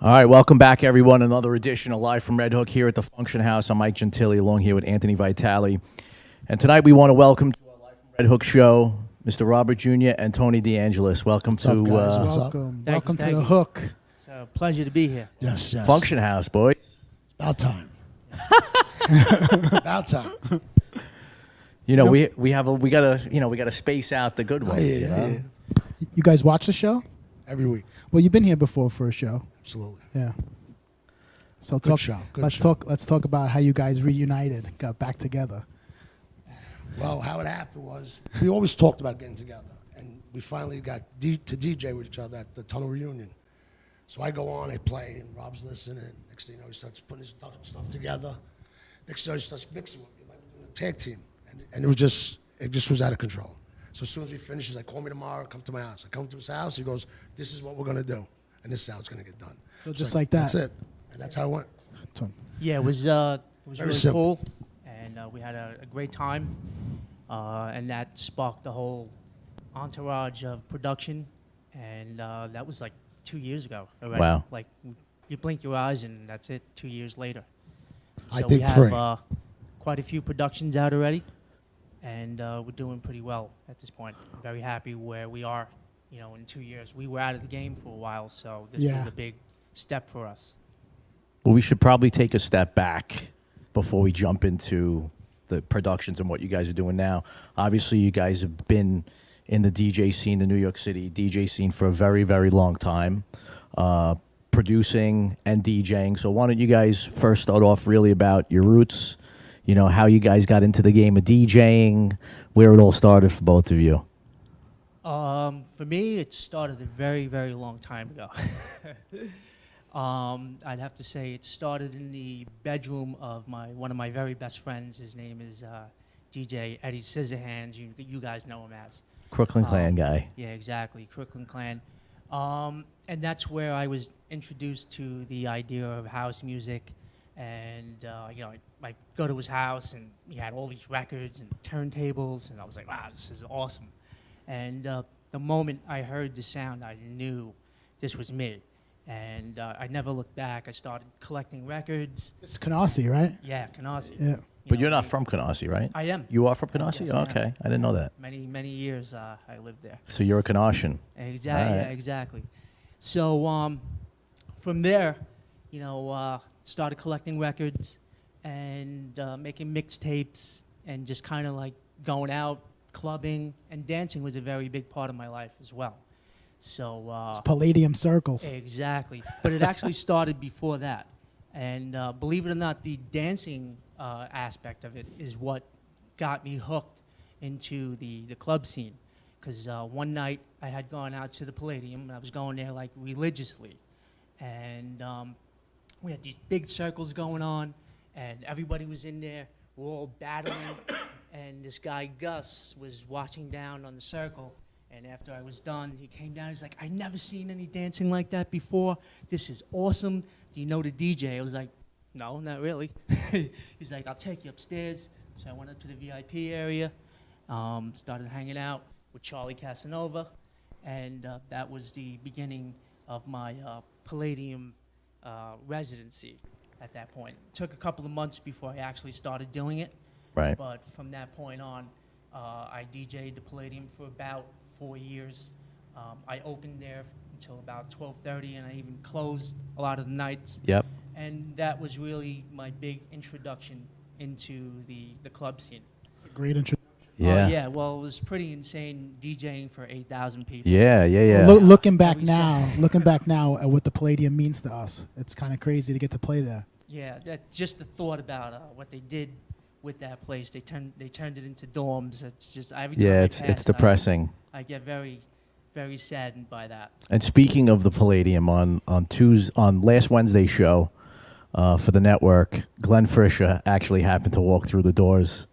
All right, welcome back, everyone. Another edition of Live from Redhook here at the Function House. I'm Mike Gentile, along here with Anthony Vitale. And tonight we want to welcome to our Live from Redhook show, Mr. Robert Jr. and Tony DeAngelis. Welcome What's up, guys? What's up? Welcome Thank to the you. Hook. It's a pleasure to be here. Yes, yes. Function House, boys. It's about time. About time. You know, we gotta space out the good ones. Yeah, you know? yeah. You guys watch the show? Every week. Well, you've been here before for a show. Absolutely. Yeah. So Good show. Good let's show. talk about how you guys reunited, got back together. Well, how it happened was we always talked about getting together, and we finally got to DJ with each other at the Tunnel Reunion. So I go on, I play, and Rob's listening. Next thing you know, he starts putting his stuff together. Next thing you know, he starts mixing with me, like we're doing a tag team, and it just was out of control. So as soon as we finished, he's like, "Call me tomorrow. Come to my house." I come to his house. He goes, "This is what we're gonna do, and this is how it's gonna get done." So just like that. That's it, and that's how it went. Yeah, it was Very really simple. cool, and we had a great time, and that sparked the whole entourage of production, and that was like 2 years ago already. Wow. Like you blink your eyes, and that's it. 2 years later. I So think we three. have quite a few productions out already, and we're doing pretty well at this point. I'm very happy where we are. You know, in 2 years, we were out of the game for a while, so this Yeah. was a big step for us. Well, we should probably take a step back before we jump into the productions and what you guys are doing now. Obviously, you guys have been in the DJ scene, the New York City DJ scene, for a very, very long time, producing and DJing. So why don't you guys first start off really about your roots, you know, how you guys got into the game of DJing, where it all started for both of you. For me, it started a very, very long time ago. I'd have to say it started in the bedroom of one of my very best friends. His name is DJ Eddie Scissorhands. You guys know him as. Crooklyn Clan guy. Yeah, exactly, Crooklyn Clan. And that's where I was introduced to the idea of house music. And, I go to his house, and he had all these records and turntables, and I was like, wow, this is awesome. And the moment I heard the sound, I knew this was me. And I never looked back. I started collecting records. It's Canarsie, right? Yeah, Canarsie. Yeah. But you're not from Canarsie, right? I am. You are from Canarsie? Yes, I am. Okay, I didn't know that. Many, many years I lived there. So you're a Canarsian. Exactly. All Yeah, right. exactly. So from there, started collecting records and making mixtapes and just kind of like going out, clubbing, and dancing was a very big part of my life as well. So It's Palladium circles. exactly, but it actually started before that. And believe it or not, the dancing aspect of it is what got me hooked into the club scene. Because one night I had gone out to the Palladium, and I was going there like religiously. And we had these big circles going on, and everybody was in there. We're all battling, and this guy, Gus, was watching down on the circle. And after I was done, he came down. He's like, "I never seen any dancing like that before. This is awesome. Do you know the DJ?" I was like, "No, not really." He's like, "I'll take you upstairs." So I went up to the VIP area, started hanging out with Charlie Casanova, and that was the beginning of my Palladium residency at that point. It took a couple of months before I actually started doing it. Right. But from that point on, I DJ'd the Palladium for about 4 years. I opened there until about 12:30, and I even closed a lot of the nights. Yep. And that was really my big introduction into the club scene. It's a great introduction. Yeah. Oh, yeah, well, it was pretty insane DJing for 8,000 people. Yeah. Looking back Every now at what the Palladium means to us, it's kind of crazy to get to play there. Yeah, that just the thought about what they did with that place. They turned it into dorms. It's just every time Yeah, I it's pass it, depressing. I get very, very saddened by that. And speaking of the Palladium, on last Wednesday's show for the network, Glenn Frischer actually happened to walk through the doors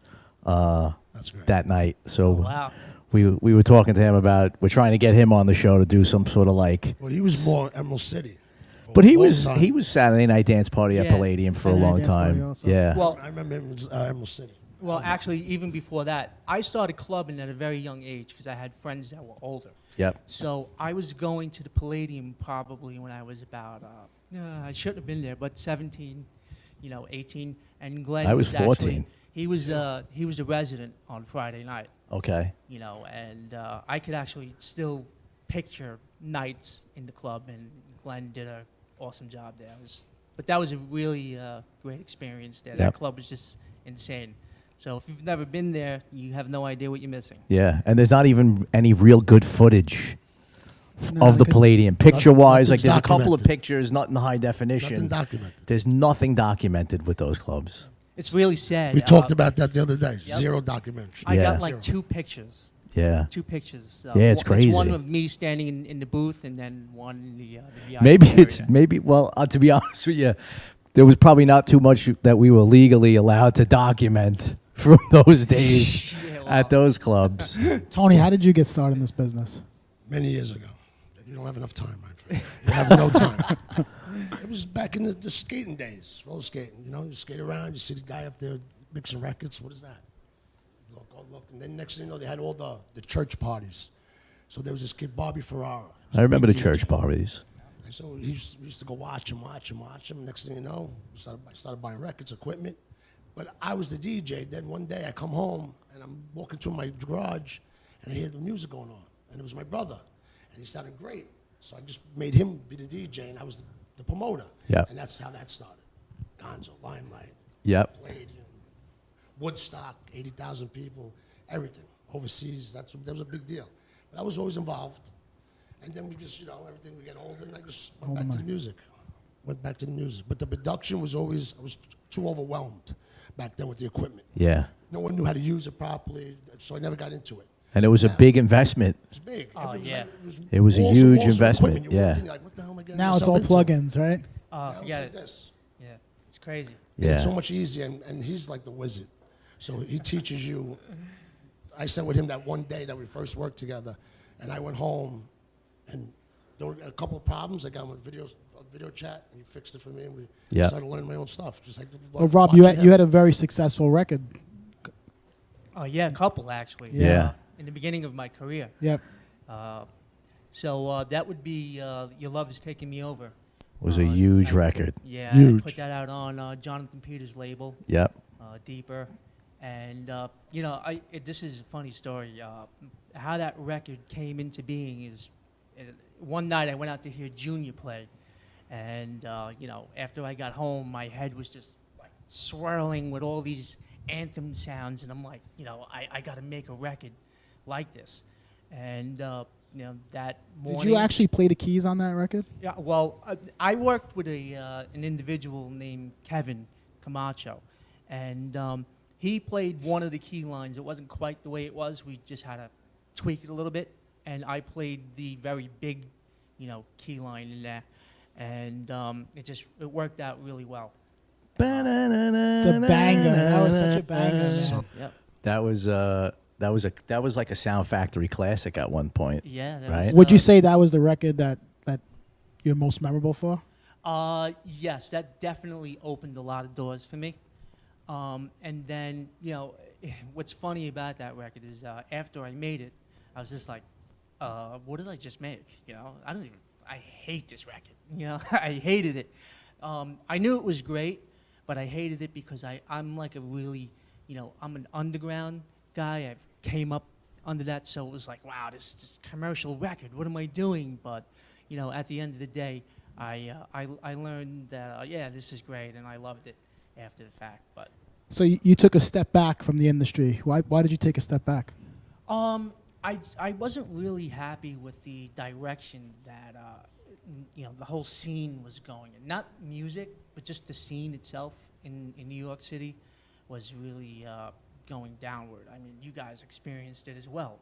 That's great. that night. So Wow. we were talking to him about, we're trying to get him on the show to do some sort of like. Well, he was more Emerald City. for But a he long was time. Saturday night dance party at Yeah. Palladium for a Saturday long dance party time. also. Yeah. Well, I remember him as Emerald City. Well, actually, even before that, I started clubbing at a very young age because I had friends that were older. Yep. So I was going to the Palladium probably when I was about I shouldn't have been there, but 17, 18, and Glenn I was 14. actually, he was a resident on Friday night, Okay. and I could actually still picture nights in the club, and Glenn did an awesome job there. But that was a really great experience there. That Yep. club was just insane. So if you've never been there, you have no idea what you're missing. Yeah, and there's not even any real good footage No, of the because- Palladium. Picture-wise, like nothing's there's a couple of documented. pictures, not in high definition. Nothing documented. There's nothing documented with those clubs. It's really sad. We talked about that the other day. Yep. Zero documentary. I Yeah. got like Zero. 2 pictures. Yeah. 2 pictures. Yeah, it's crazy. One of me standing in the booth, and then one in the VIP Maybe area. well, to be honest with you, there was probably not too much that we were legally allowed to document from those days Yeah, well, at those clubs. Tony, how did you get started in this business? Many years ago. You don't have enough time, my friend. You have no time. It was back in the skating days, roller skating. You skate around, you see the guy up there mixing records. What is that? Look, oh, look. And then next thing you know, they had all the church parties. So there was this kid, Bobby Ferrara. He was I a remember the big church DJ. parties. And so we used to go watch him. Next thing you know, I started buying records, equipment. But I was the DJ. Then one day I come home, and I'm walking through my garage, and I hear the music going on. And it was my brother. And he sounded great. So I just made him be the DJ, and I was the promoter. Yep. And that's how that started. Gonzo, Limelight, Yep. Palladium, Woodstock, 80,000 people, everything. Overseas, that was a big deal. But I was always involved. And then we just, everything, we get older, and I just went back to the music. But the production was always, I was too overwhelmed back then with the equipment. Yeah. No one knew how to use it properly, so I never got into it. And it was a big investment. It was big. Oh, yeah. It was a awesome, huge awesome investment, equipment. You walked yeah. in, you're like, what the hell am I getting Now it's myself all into? plugins, right? Now it's Forget like it. this. Yeah, it's crazy. And Yeah. it's so much easier, and he's like the wizard. So he teaches you. I sat with him that one day that we first worked together, and I went home, and there were a couple of problems. I got him a video chat, and he fixed it for me, and we Yeah. started learning my own stuff. Just like Well, Rob, you had a very successful record. Oh yeah, a couple actually. Yeah. In the beginning of my career. Yep. So that would be Your Love Is Taking Me Over. It was a huge record. Yeah, Huge. I put that out on Jonathan Peters' label, Yep. Deeper. And, this is a funny story. How that record came into being is one night I went out to hear Junior play. And, after I got home, my head was just like swirling with all these anthem sounds. And I'm like, I got to make a record like this. And, that morning. Did you actually play the keys on that record? Yeah, well, I worked with an individual named Kevin Camacho, and he played one of the key lines. It wasn't quite the way it was. We just had to tweak it a little bit, and I played the very big, key line in there, and it worked out really well. It's a banger. That was such a banger, man. Yep. That was like a Sound Factory classic at one point. Yeah. That Right. Was, Would you say that was the record that you're most memorable for? Yes, that definitely opened a lot of doors for me. And then, what's funny about that record is after I made it, I was just like, what did I just make? I hate this record. I hated it. I knew it was great, but I hated it because I'm like a really, I'm an underground guy. I've came up under that, so it was like, wow, this commercial record, what am I doing? But, at the end of the day, I learned that, this is great, and I loved it after the fact. But So you took a step back from the industry. Why did you take a step back? I wasn't really happy with the direction that the whole scene was going in. Not music, but just the scene itself in New York City was really going downward. I mean, you guys experienced it as well,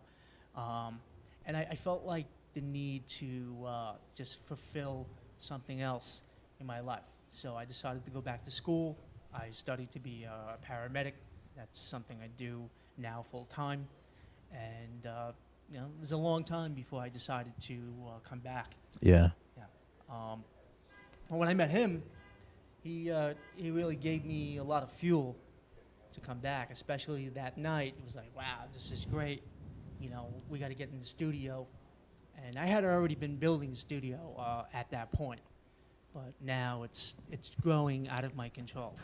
and I felt like the need to just fulfill something else in my life. So I decided to go back to school. I studied to be a paramedic. That's something I do now full time. And it was a long time before I decided to come back. Yeah. But when I met him, he really gave me a lot of fuel to come back, especially that night. It was like, wow, this is great. We got to get in the studio. And I had already been building the studio at that point. but now it's growing out of my control.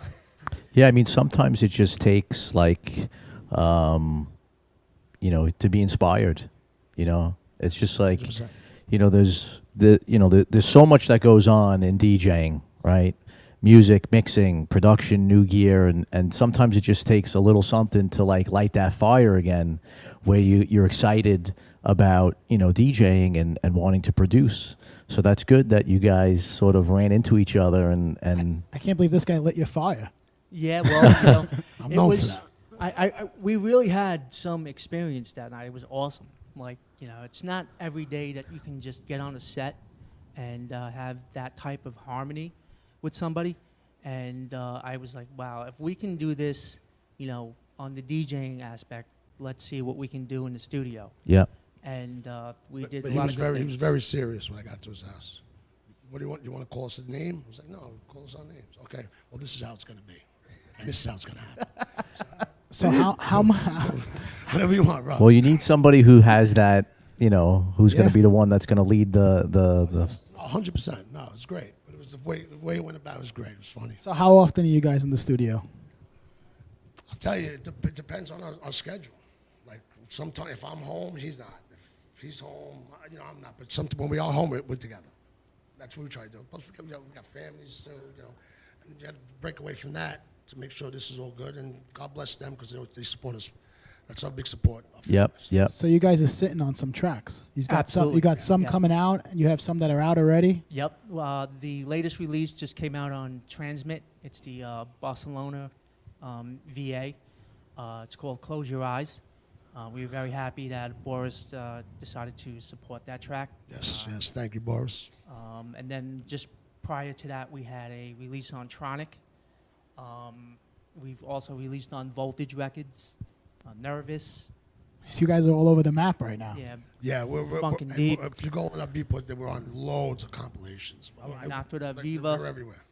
Yeah, I mean, sometimes it just takes like, to be inspired. It's just like, 100%. there's so much that goes on in DJing, right? Music, mixing, production, new gear, and sometimes it just takes a little something to like light that fire again, where you're excited about DJing and wanting to produce. So that's good that you guys sort of ran into each other and I can't believe this guy lit your fire. Yeah, well, I'm it known for was. that. We really had some experience that night. It was awesome. Like, it's not every day that you can just get on a set and have that type of harmony with somebody. And I was like, wow, if we can do this, on the DJing aspect, let's see what we can do in the studio. yeah. And we did But a lot of good he was things. very serious when I got to his house. What do you want? You want to call us a name? I was like, no, call us our names. Okay. Well, this is how it's going to be, and this is how it's going to happen. So how mu- Whatever you want, Rob. Well, you need somebody who has that, who's going Yeah. to be the one that's going to lead the 100%. No, it's great. But it was the way it went about was great. It was funny. so how often are you guys in the studio? I'll tell you, it depends on our schedule. Like sometimes if I'm home, he's not. If he's home, I'm not. But sometimes when we are home, we're together. That's what we try to do. Plus, we got families too, and you have to break away from that to make sure this is all good. And God bless them because they support us. That's our big support. Our Yep, families. yep. So you guys are sitting on some tracks. You got Absolutely. some Yeah. coming out, and you have some that are out already. Yep. The latest release just came out on Transmit. It's the Barcelona VA. It's called Close Your Eyes. We were very happy that Boris decided to support that track. Yes, yes. Thank you, Boris. And then just prior to that, we had a release on Tronic. We've also released on Voltage Records, Nervous. So you guys are all over the map right now. Yeah, Yeah, we're Funkin' and Deep. If you go on our Beatport, we're on loads of compilations. Natura Like, Viva. They're everywhere.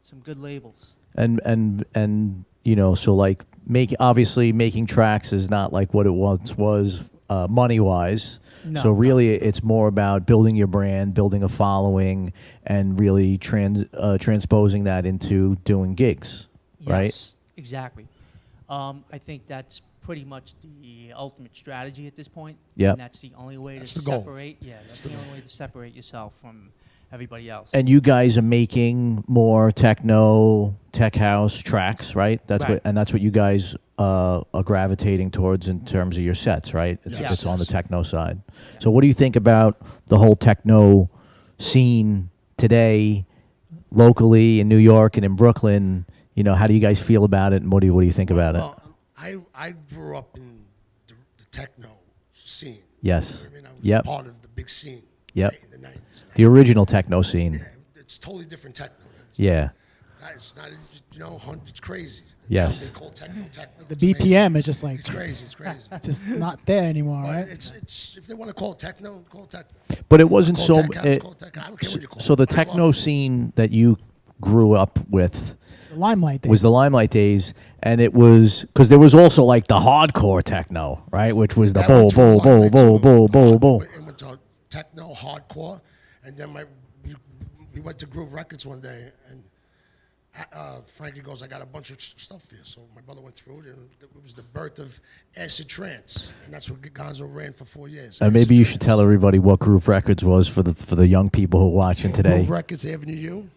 some good labels. And so like obviously making tracks is not like what it once was money wise. No. So really it's more about building your brand, building a following, and really transposing that into doing gigs, right? Yes, exactly. I think that's pretty much the ultimate strategy at this point. Yep. And that's the only way That's to the goal. separate. Yeah, that's the only way to separate yourself from everybody else. And you guys are making more techno, tech house tracks, right? Right. That's what you guys are gravitating towards in terms of your sets, right? Yes. It's on the techno side. So what do you think about the whole techno scene today, locally in New York and in Brooklyn? How do you guys feel about it, and what do you think about it? Well, I grew up in the techno scene. Yes. I mean, I was Yep. part of the big scene. Yep. Right, in the 90s. The original techno scene. Yeah, it's totally different techno. Yeah. It's not, it's crazy. Yes. They call techno. The It's amazing. BPM is just like It's crazy. It's crazy. just not there anymore, But right? it's if they want to call it techno, call it techno. But it wasn't Call so. it tech house, call it tech house. I don't care what you call So it. the I love techno it. scene that you grew up with The Limelight days. was the Limelight days, and it was because there was also like the hardcore techno, right? Which was the That bowl, went to bowl, Limelight bowl, too. bowl, bowl, bowl, bowl. It went to techno, hardcore, and then we went to Groove Records one day, and Frankie goes, "I got a bunch of stuff for you." So my brother went through it, and it was the birth of acid trance, and that's what Gonzo ran for 4 years. And maybe Acid you should trance. tell everybody what Groove Records was for the young people who are watching today. Groove Records, Avenue U,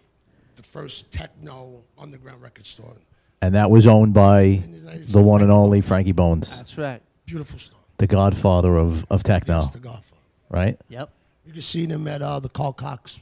the first techno underground record store. And that was owned by In the United the States, one and Frankie only Bones. Frankie Bones, That's right. Beautiful store. the godfather of techno, That's the Godfather. right? Yep. You can see them at the Carl Cox.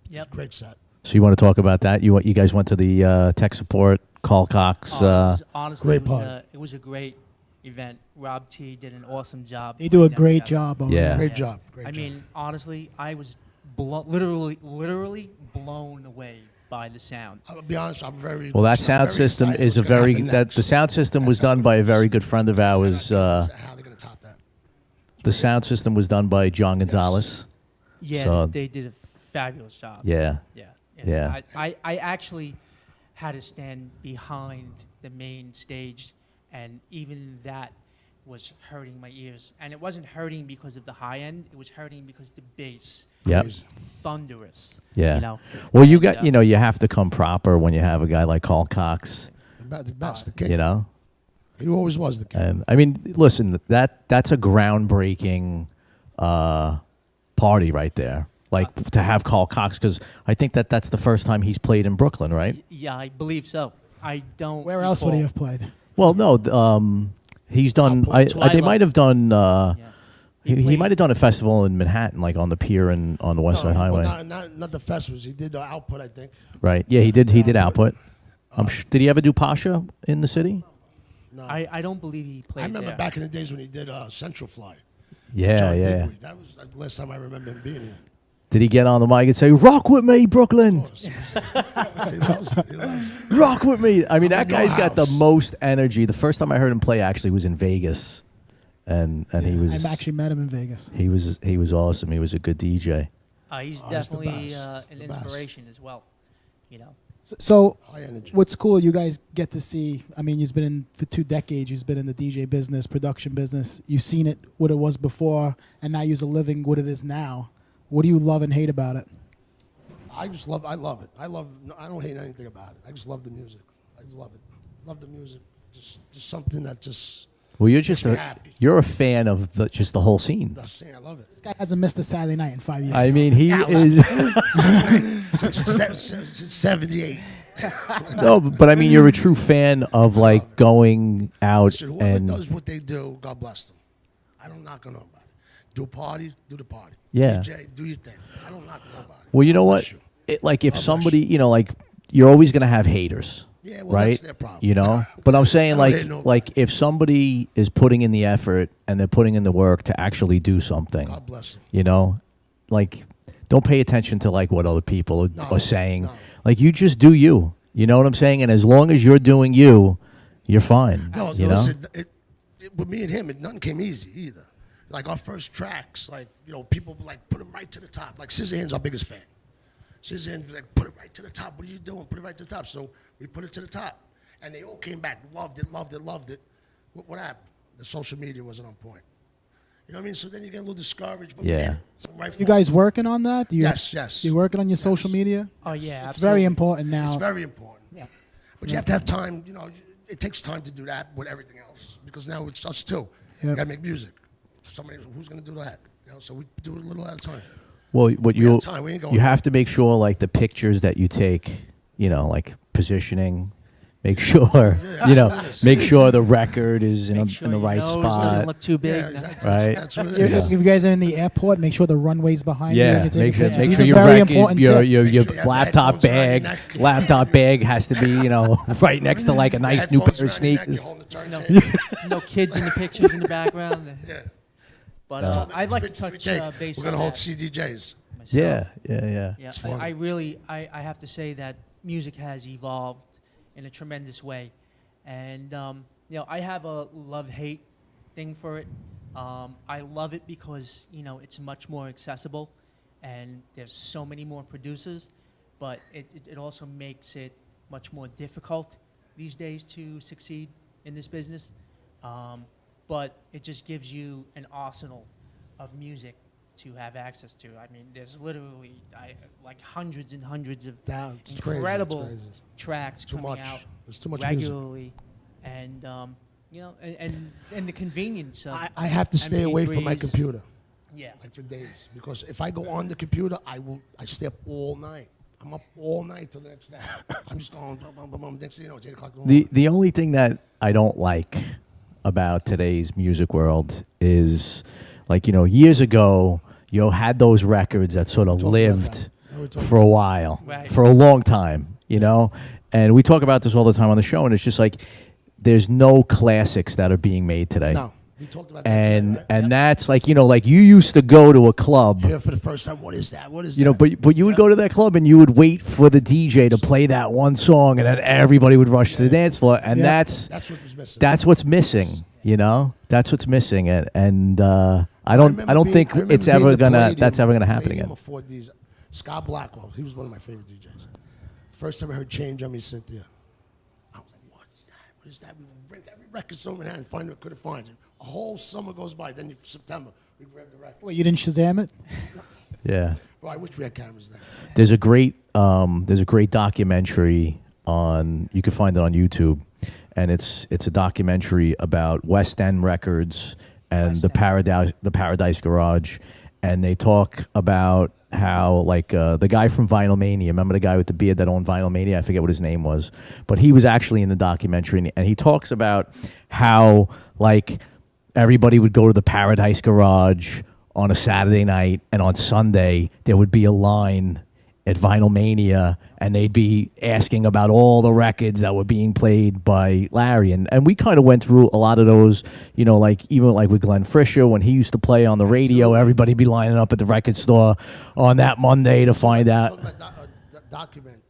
Yep. Great set. So you want to talk about that? You guys went to the tech support, Call Cox. Oh, it was- honestly, great it was, party. it was a great event. Rob T did an awesome job. They do a putting that great together. job over Yeah. there. Great job. Great I job. mean, honestly, I was literally blown away by the sound. I'll be honest, I'm very. Well, that I'm sound very system excited is a what's gonna very happen that next. the sound system was done by a very good friend of ours. How they're gonna top that? The sound system was done by John Gonzalez. Yeah, So- they did a fabulous job. Yeah. Yeah. Yeah. I actually had to stand behind the main stage, and even that was hurting my ears. And it wasn't hurting because of the high end, it was hurting because the bass Yep. Crazy. thunderous. Yeah. You know. Well, you And, got, you have to come proper when you have a guy like Carl Cox, The best, the king. you know? He always was the king. And I mean, listen, that's a groundbreaking party right there. Like to have Carl Cox, because I think that's the first time he's played in Brooklyn, right? Yeah, I believe so. I don't. Where else would he recall. have played? Well, no, he's done. They Twilight. might have done. Yeah. He played- might have done a festival in Manhattan, like on the pier and on the West Side Highway, Not the festivals. He did the Output, I think. right? Yeah, he did. He did Output. Did he ever do Pasha in the city? No. I don't believe he played. I remember there. back in the days when he did Central Fly. Yeah, John yeah. Digweed. That was like the last time I remember him being here. Did he get on the mic and say, "Rock with me, Brooklyn"? He loves it. Rock with me. I mean, that in your guy's got the house. most energy. The first time I heard him play actually was in Vegas, and he was I've actually met him in Vegas. he was awesome. He was a good DJ. He's the definitely best, an the best. inspiration as well. You know. So High energy. what's cool, you guys get to see, I mean, you've been in for 2 decades, you've been in the DJ business, production business, you've seen it, what it was before, and now you're living what it is now. What do you love and hate about it? I love it. I don't hate anything about it. I just love the music. I just love it. Love the music. Just something that just, Well, you're just me happy. you're a fan of just the whole scene. that's saying I love it. This guy hasn't missed a Saturday night in 5 years. I mean, he is Since 78. no, but I mean, you're a true fan of like going out Listen, whoever and does what they do, God bless them. I don't knock on nobody. Do a party, do the party. Yeah. DJ, do your thing. I don't knock on nobody. well, you know God what? bless you. Like if God bless somebody, like you're always gonna have haters. Yeah, well, right? that's their problem. You know, but I'm saying I don't hate nobody. like if somebody is putting in the effort and they're putting in the work to actually do something, God bless them. you know, like don't pay attention to like what other people are saying. no. Like you just do you. You know what I'm saying? And as long as you're doing you, you're fine. No, you listen, with me and him, nothing came easy either. Like our first tracks, like, people like put them right to the top. Like Scissorhands, our biggest fan. Scissorhands was like, put it right to the top. What are you doing? Put it right to the top. So we put it to the top. And they all came back, loved it, loved it, loved it. What happened? The social media wasn't on point. You know what I mean? So then you get a little discouraged. But we Yeah. did it. So right You forward. guys working on that? Do you, Yes. You working on your social media? Oh yeah, It's very absolutely. important now. It's very important. Yeah. But you have to have time, it takes time to do that with everything else. Because now it's us too. You Yep. gotta make music. Somebody who's gonna do that? So we do it a little at a time. Well, what We have time. We ain't going you nowhere. have to make sure like the pictures that you take, like positioning, make sure make sure the record is in Make sure the your right nose spot. doesn't look too big. Yeah, no. exactly. Right. That's what it If is. if you guys are in the airport, make sure the runway's behind you. Yeah, and you're make taking sure pictures. make These sure are your very record, important your tips. your, Make your sure you have laptop headphones around your bag, neck. laptop bag has to be right next to like a nice new Headphones pair of around your neck, sneakers. you're holding the No, turntable. no kids in the pictures in the background. Yeah. But All I'd like to pictures we touch take, base We're on gonna hold that CDJs. myself. Yeah. Yeah, It's funny. I really have to say that music has evolved in a tremendous way, and I have a love-hate thing for it. I love it because it's much more accessible, and there's so many more producers, but it also makes it much more difficult these days to succeed in this business. But it just gives you an arsenal of music to have access to. I mean, there's literally like hundreds and hundreds of It's crazy, it's incredible crazy. tracks Too coming much. out There's too much music. regularly, and and the convenience of I have to stay away from my MP3s. computer, Yeah, like for days, because if I go on the computer, I stay up all night. I'm up all night till the next day. I'm just going, bum, bum, bum, bum. Next thing you know, it's 8 o'clock in the morning. The only thing that I don't like about today's music world is like years ago had those records that sort of talked about lived that. Yeah, we talked for a while, Right. for a long time, and we talk about this all the time on the show, and it's just like there's no classics that are being made today. No, we talked about that today, right? And that's like like you used to go to a club, Here for the first time, what is that? What is that? but you would go to that club and you would wait for the DJ to play that one song, and then everybody would rush to the dance floor, and Yeah. that's That's what was missing. that's what's missing. That's what's missing, and I don't think remember it's being ever the gonna Palladium- that's ever gonna happen Palladium again. Before these, Scott Blackwell, he was one of my favorite DJs. First time I heard Change on Me, Cynthia, I was like, what is that? What is that? We rent every record store in Manhattan, find it, couldn't find it. A whole summer goes by, then September, we grabbed the record. Wait, you didn't Shazam it? Yeah. Well, I wish we had cameras then. There's a great documentary on, you can find it on YouTube, and it's a documentary about West End Records and West the End. Paradise Garage, and they talk about how the guy from Vinyl Mania, remember the guy with the beard that owned Vinyl Mania? I forget what his name was, but he was actually in the documentary, and he talks about how everybody would go to the Paradise Garage on a Saturday night, and on Sunday there would be a line at Vinyl Mania, and they'd be asking about all the records that were being played by Larry. And we kind of went through a lot of those, even with Glenn Fisher, when he used to play on the radio, everybody'd be lining up at the record store on that Monday to find out. Talking about document,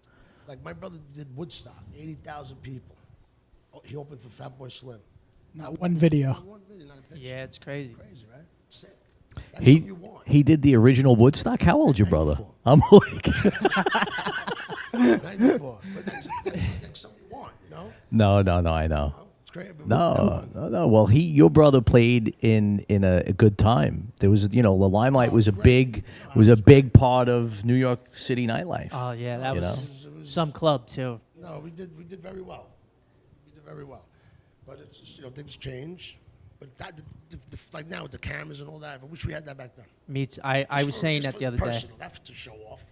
like my brother did Woodstock, 80,000 people. Oh, he opened for Fatboy Slim. Not one video. One video, not a picture. Yeah, it's crazy. Crazy, right? Sick. That's what you want. He did the original Woodstock. How old your brother? 94. I'm like, 94. But that's something you want, no, I know. It's great. But No. Well, your brother played in a good time. There was, the Limelight was a big part of New York City nightlife. Oh yeah, that You was know? some club too. No, we did very well. We did very well. But it's just, things change. But like now with the cameras and all that, I wish we had that back then. I was saying that the other day. Personal, not to show off.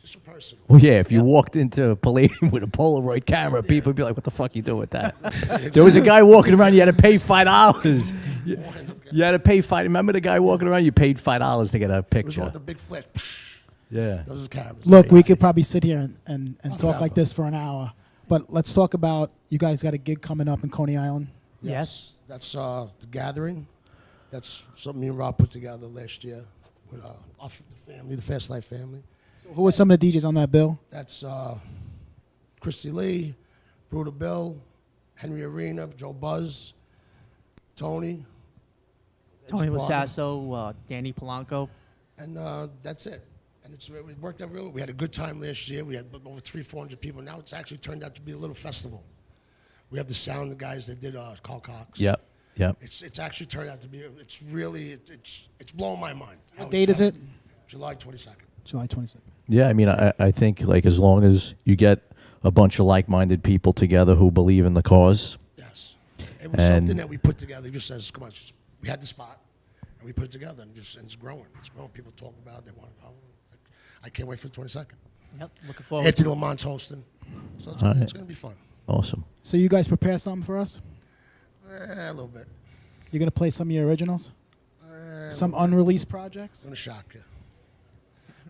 Just for personal. Well, yeah, if you walked into Palladium with a Polaroid camera, people would be like, what the fuck you doing with that? There was a guy walking around, you had to pay $5. You had to pay $5. Remember the guy walking around? You paid $5 to get a It was picture. with the big flash. Yeah. Those are cameras. Look, we could probably sit here and talk forever. like this for an hour. But let's talk about, you guys got a gig coming up in Coney Island. Yes. That's the Gathering. That's something me and Rob put together last year with the family, the Fast Life family. So who are some of the DJs on that bill? That's Christy Lee, Bruder Bill, Henry Arena, Joe Buzz, Tony. Tony Edge Barber. Lasasso, Danny Polanco. And that's it. And it worked out really. We had a good time last year. We had over 300-400 people. Now it's actually turned out to be a little festival. We have the sound, the guys that did Carl Cox. Yep. It's actually turned out to be. It's really it's blowing my mind. What date is it? July 22nd. July 22nd. Yeah, I mean, I think as long as you get a bunch of like-minded people together who believe in the cause. Yes. It was And- something that we put together. He just says, come on, we had the spot, and we put it together, and it's growing. It's growing. People talk about it. They want to go. I can't wait for the 22nd. Yep, looking forward. Anthony Lamont's hosting. So it's going to be fun. Awesome. So you guys prepare something for us? A little bit. You're going to play some of your originals? Some unreleased projects? We're going to shock you.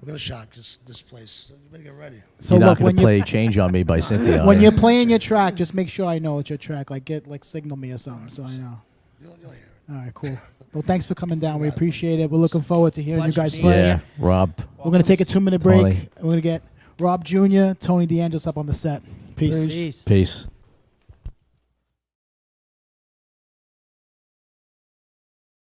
We're going to shock this place. So you better get ready. So You're look, not going when to play Change on Me by Cynthia. when are you're you? playing your track, just make sure I know it's your track. Signal me or something so I know. You'll hear it. All right, cool. Well, thanks for coming down. We appreciate it. We're looking forward to hearing you Pleasure guys being play. Yeah, Rob. We're going to take a 2-minute break. Tony. We're going to get Rob Jr., Tony DeAngelis up on the set. Peace. Peace. Peace.